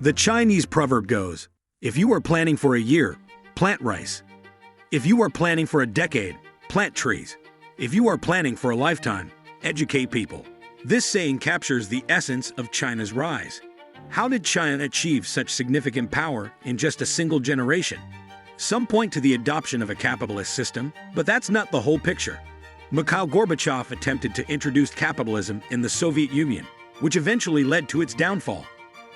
The Chinese proverb goes, if you are planning for a year, plant rice. If you are planning for a decade, plant trees. If you are planning for a lifetime, educate people. This saying captures the essence of China's rise. How did China achieve such significant power in just a single generation? Some point to the adoption of a capitalist system, but that's not the whole picture. Mikhail Gorbachev attempted to introduce capitalism in the Soviet Union, which eventually led to its downfall.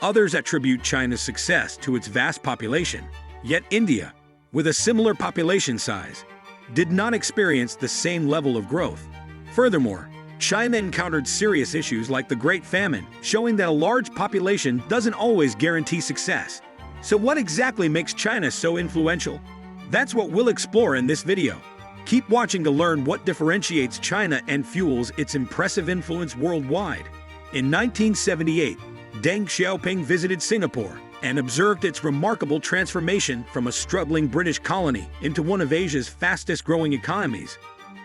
Others attribute China's success to its vast population, yet India, with a similar population size, did not experience the same level of growth. Furthermore, China encountered serious issues like the Great Famine, showing that a large population doesn't always guarantee success. So what exactly makes China so influential? That's what we'll explore in this video. Keep watching to learn what differentiates China and fuels its impressive influence worldwide. In 1978, Deng Xiaoping visited Singapore and observed its remarkable transformation from a struggling British colony into one of Asia's fastest-growing economies.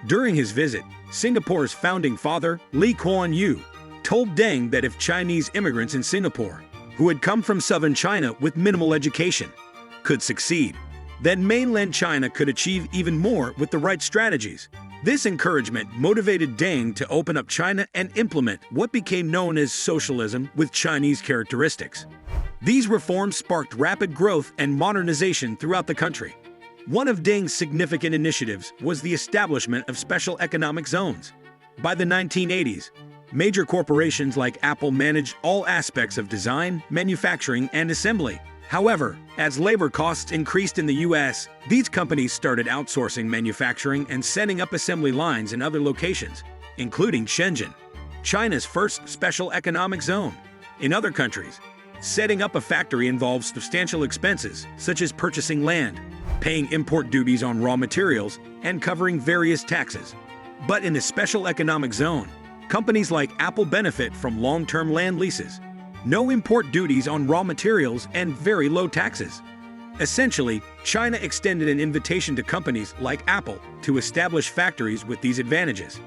During his visit, Singapore's founding father, Lee Kuan Yew, told Deng that if Chinese immigrants in Singapore, who had come from southern China with minimal education, could succeed, then mainland China could achieve even more with the right strategies. This encouragement motivated Deng to open up China and implement what became known as socialism with Chinese characteristics. These reforms sparked rapid growth and modernization throughout the country. One of Deng's significant initiatives was the establishment of special economic zones. By the 1980s, major corporations like Apple managed all aspects of design, manufacturing, and assembly. However, as labor costs increased in the US, these companies started outsourcing manufacturing and setting up assembly lines in other locations, including Shenzhen, China's first special economic zone. In other countries, setting up a factory involves substantial expenses, such as purchasing land, paying import duties on raw materials, and covering various taxes. But in a special economic zone, companies like Apple benefit from long-term land leases, no import duties on raw materials, and very low taxes. Essentially, China extended an invitation to companies like Apple to establish factories with these advantages.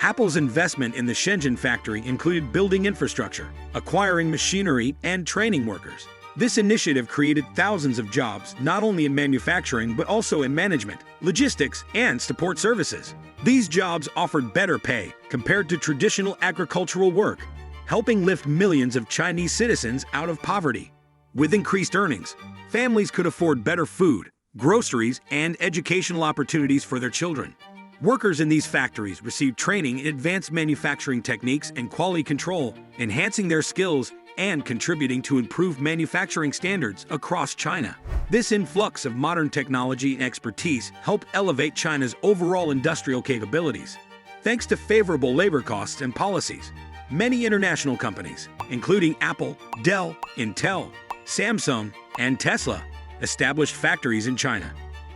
Apple's investment in the Shenzhen factory included building infrastructure, acquiring machinery, and training workers. This initiative created thousands of jobs not only in manufacturing but also in management, logistics, and support services. These jobs offered better pay compared to traditional agricultural work, helping lift millions of Chinese citizens out of poverty. With increased earnings, families could afford better food, groceries, and educational opportunities for their children. Workers in these factories received training in advanced manufacturing techniques and quality control, enhancing their skills and contributing to improved manufacturing standards across China. This influx of modern technology and expertise helped elevate China's overall industrial capabilities. Thanks to favorable labor costs and policies, many international companies, including Apple, Dell, Intel, Samsung, and Tesla, established factories in China.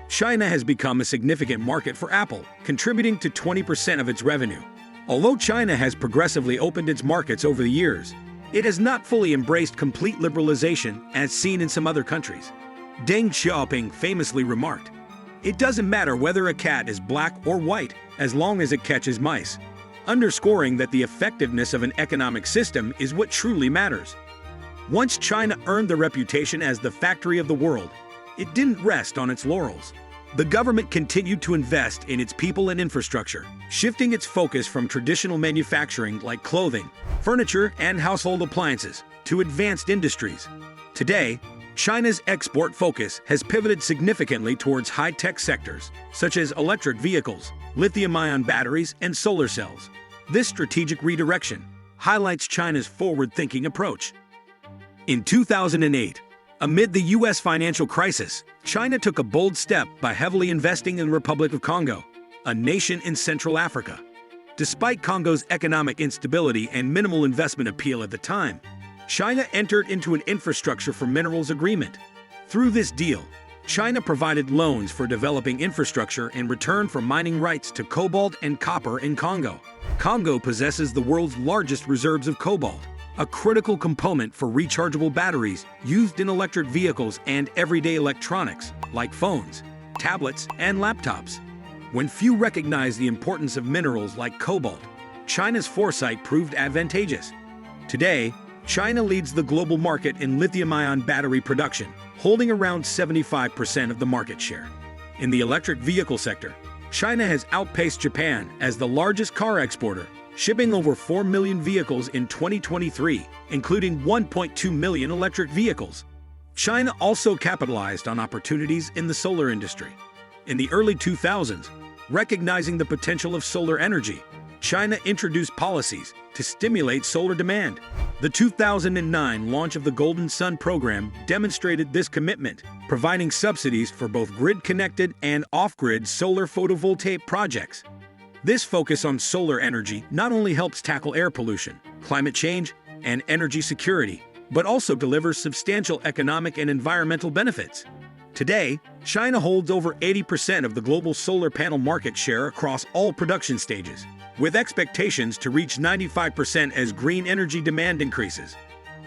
China has become a significant market for Apple, contributing to 20% of its revenue. Although China has progressively opened its markets over the years, it has not fully embraced complete liberalization as seen in some other countries. Deng Xiaoping famously remarked, "It doesn't matter whether a cat is black or white as long as it catches mice," underscoring that the effectiveness of an economic system is what truly matters. Once China earned the reputation as the factory of the world, it didn't rest on its laurels. The government continued to invest in its people and infrastructure, shifting its focus from traditional manufacturing like clothing, furniture, and household appliances to advanced industries. Today, China's export focus has pivoted significantly towards high-tech sectors, such as electric vehicles, lithium-ion batteries, and solar cells. This strategic redirection highlights China's forward-thinking approach. In 2008, amid the U.S. financial crisis, China took a bold step by heavily investing in the Republic of Congo, a nation in Central Africa. Despite Congo's economic instability and minimal investment appeal at the time, China entered into an infrastructure for minerals agreement. Through this deal, China provided loans for developing infrastructure in return for mining rights to cobalt and copper in Congo. Congo possesses the world's largest reserves of cobalt, a critical component for rechargeable batteries used in electric vehicles and everyday electronics like phones, tablets, and laptops. When few recognized the importance of minerals like cobalt, China's foresight proved advantageous. Today, China leads the global market in lithium-ion battery production, holding around 75% of the market share. In the electric vehicle sector, China has outpaced Japan as the largest car exporter, shipping over 4 million vehicles in 2023, including 1.2 million electric vehicles. China also capitalized on opportunities in the solar industry. In the early 2000s, recognizing the potential of solar energy, China introduced policies to stimulate solar demand. The 2009 launch of the Golden Sun program demonstrated this commitment, providing subsidies for both grid-connected and off-grid solar photovoltaic projects. This focus on solar energy not only helps tackle air pollution, climate change, and energy security, but also delivers substantial economic and environmental benefits. Today, China holds over 80% of the global solar panel market share across all production stages, with expectations to reach 95% as green energy demand increases.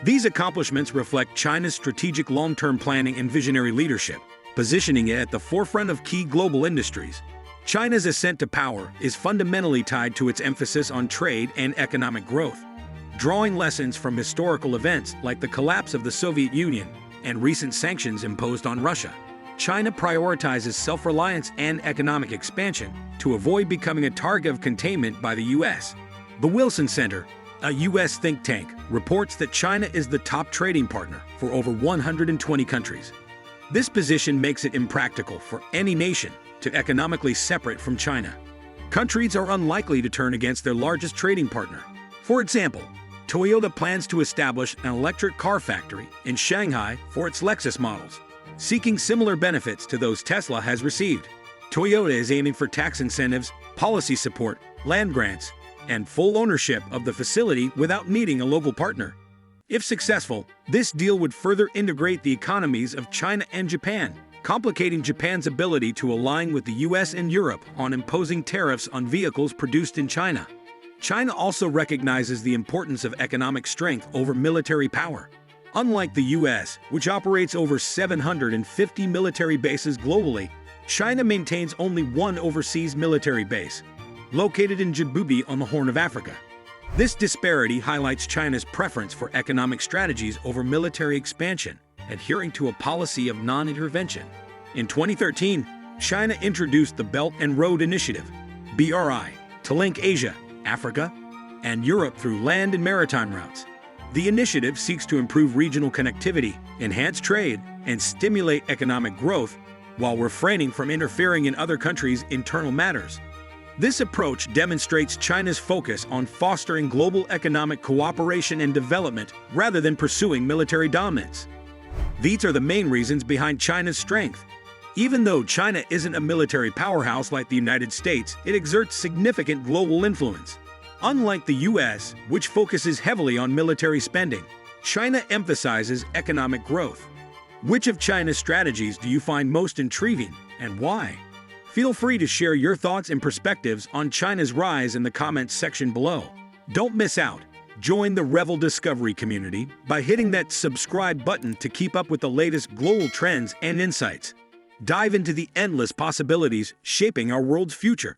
These accomplishments reflect China's strategic long-term planning and visionary leadership, positioning it at the forefront of key global industries. China's ascent to power is fundamentally tied to its emphasis on trade and economic growth. Drawing lessons from historical events like the collapse of the Soviet Union and recent sanctions imposed on Russia, China prioritizes self-reliance and economic expansion to avoid becoming a target of containment by the U.S. The Wilson Center, a U.S. think tank, reports that China is the top trading partner for over 120 countries. This position makes it impractical for any nation to economically separate from China. Countries are unlikely to turn against their largest trading partner. For example, Toyota plans to establish an electric car factory in Shanghai for its Lexus models, seeking similar benefits to those Tesla has received. Toyota is aiming for tax incentives, policy support, land grants, and full ownership of the facility without needing a local partner. If successful, this deal would further integrate the economies of China and Japan, complicating Japan's ability to align with the US and Europe on imposing tariffs on vehicles produced in China. China also recognizes the importance of economic strength over military power. Unlike the US, which operates over 750 military bases globally, China maintains only one overseas military base, located in Djibouti on the Horn of Africa. This disparity highlights China's preference for economic strategies over military expansion, adhering to a policy of non-intervention. In 2013, China introduced the Belt and Road Initiative, BRI, to link Asia, Africa, and Europe through land and maritime routes. The initiative seeks to improve regional connectivity, enhance trade, and stimulate economic growth while refraining from interfering in other countries' internal matters. This approach demonstrates China's focus on fostering global economic cooperation and development rather than pursuing military dominance. These are the main reasons behind China's strength. Even though China isn't a military powerhouse like the United States, it exerts significant global influence. Unlike the US, which focuses heavily on military spending, China emphasizes economic growth. Which of China's strategies do you find most intriguing, and why? Feel free to share your thoughts and perspectives on China's rise in the comments section below. Don't miss out. Join the Revel Discovery community by hitting that subscribe button to keep up with the latest global trends and insights. Dive into the endless possibilities shaping our world's future.